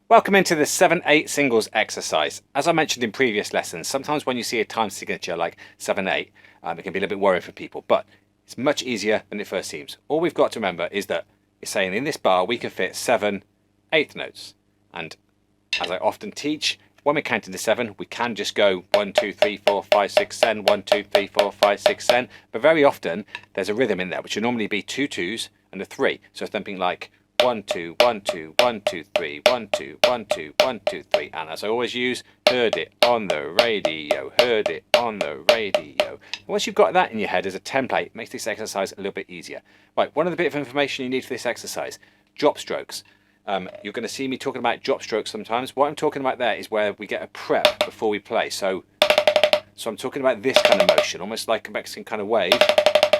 Welcome into the 7/8 singles exercise. As I mentioned in previous lessons, sometimes when you see a time signature like 7/8, it can be a little bit worrying for people, but it's much easier than it first seems. All we've got to remember is that it's saying in this bar we can fit 7 eighth notes. And as I often teach, when we're counting to 7, we can just go 1, 2, 3, 4, 5, 6, 7, 1, 2, 3, 4, 5, 6, 7. But very often there's a rhythm in there, which will normally be 2 2s and a 3. So it's something like 1 2 1 2 1 2 3 1 2 1 2 1 2 3, and as I always use, heard it on the radio, heard it on the radio. And once you've got that in your head as a template, it makes this exercise a little bit easier. Right, one of the bit of information you need for this exercise: drop strokes. You're going to see me talking about drop strokes sometimes. What I'm talking about there is where we get a prep before we play. So I'm talking about this kind of motion, almost like a Mexican kind of wave,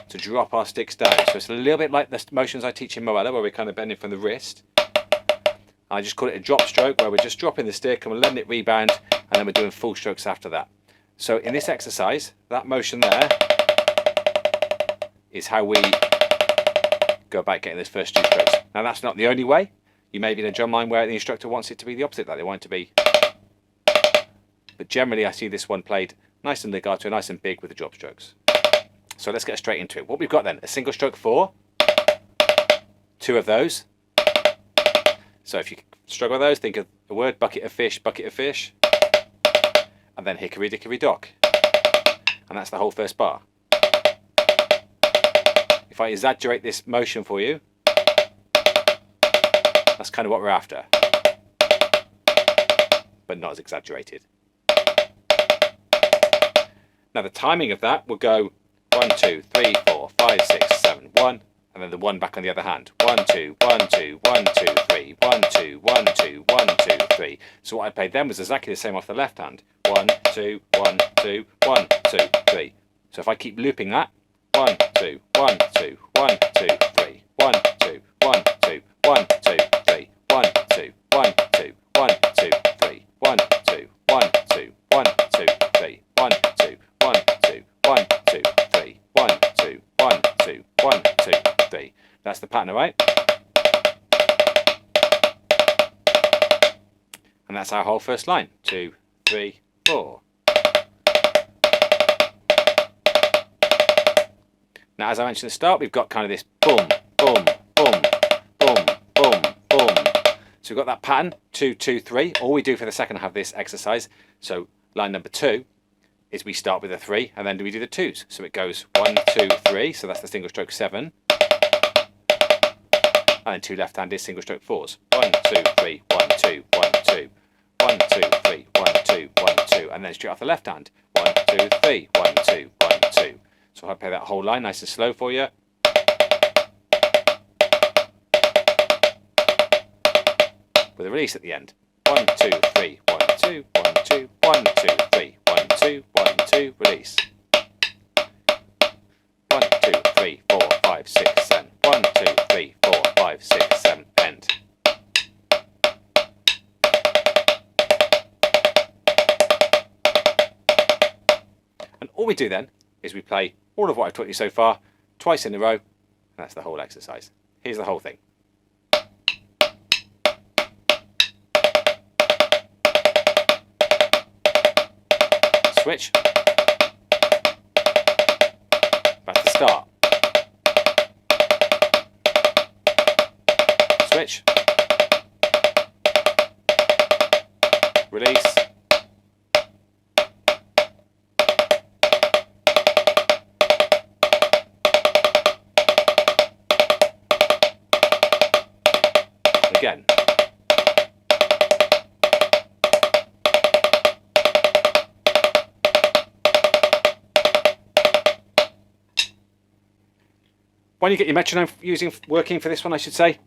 to drop our sticks down. So it's a little bit like the motions I teach in Moella, where we're kind of bending from the wrist. I just call it a drop stroke, where we're just dropping the stick and we're letting it rebound, and then we're doing full strokes after that. So in this exercise, that motion there is how we go about getting those first 2 strokes. Now that's not the only way. You may be in a drum line where the instructor wants it to be the opposite, like they want it to be. But generally I see this one played nice and legato, nice and big with the drop strokes. So let's get straight into it. What we've got then, a single stroke 4, 2 of those. So if you struggle with those, think of the word bucket of fish, and then hickory dickory dock. And that's the whole first bar. If I exaggerate this motion for you, that's kind of what we're after, but not as exaggerated. Now the timing of that will go 1 2 3 4 5 6 7 1, and then the 1 back on the other hand. 1 2 1 2 1 2 3 1 2 1 2 1 2 3. So what I played then was exactly the same off the left hand. 1 2 1 2 1 2 3. So if I keep looping that, 1 2 1 2 1 2 3 1 2 1 2 1 2 3 1 2 1 2 1 2 3 1 2 1 2 1 2 3 1 2 1 2 1 2 3 1 2 1 2 1 2 3. That's the pattern, right? And that's our whole first line. 2 3 4. Now, as I mentioned at the start, we've got kind of this boom, boom, boom, boom, boom, boom. So we've got that pattern, 2 2 3. All we do for the second half of this exercise, so line number 2, is we start with a 3 and then we do the 2s. So it goes 1 2 3. So that's the single stroke 7. And then 2 left-handed single stroke 4s. 1 2 3 1 2 1 2 1 2 3 1 2 1 2, and then straight off the left hand. 1 2 3 1 2 1 2. So I'll play that whole line nice and slow for you. With a release at the end. 1 2 3 1 2 1 2 1 2 3 1 2 1 2, release. 1 2 3 4 5 6 7. 1 2 3 4 5 6 7, end. And all we do then is we play all of what I've taught you so far twice in a row, and that's the whole exercise. Here's the whole thing. Switch. That's the start. Switch. Release. Again. When you get your metronome working for this one, I should say,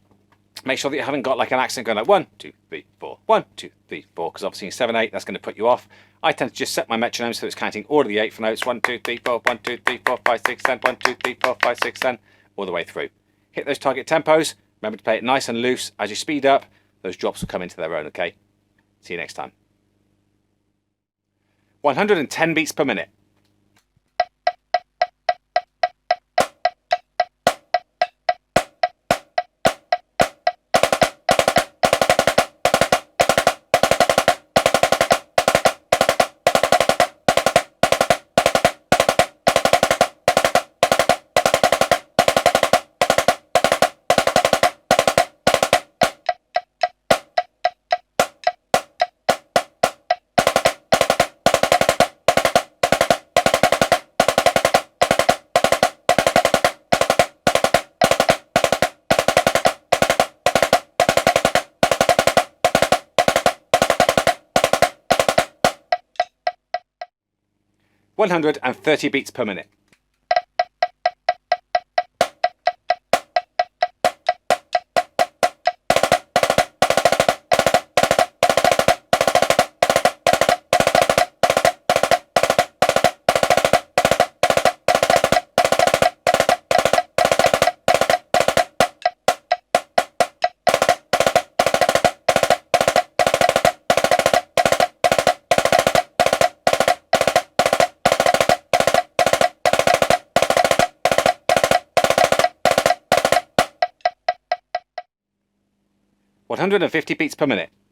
make sure that you haven't got like an accent going like 1 2 3 4 1 2 3 4, because obviously in 7/8 that's going to put you off. I tend to just set my metronome so it's counting all of the 8th notes. 1 2 3 4 1 2 3 4 5 6 7 1 2 3 4 5 6 7, all the way through. Hit those target tempos. Remember to play it nice and loose. As you speed up, those drops will come into their own. Okay. See you next time. 110 beats per minute. 130 beats per minute. 150 beats per minute.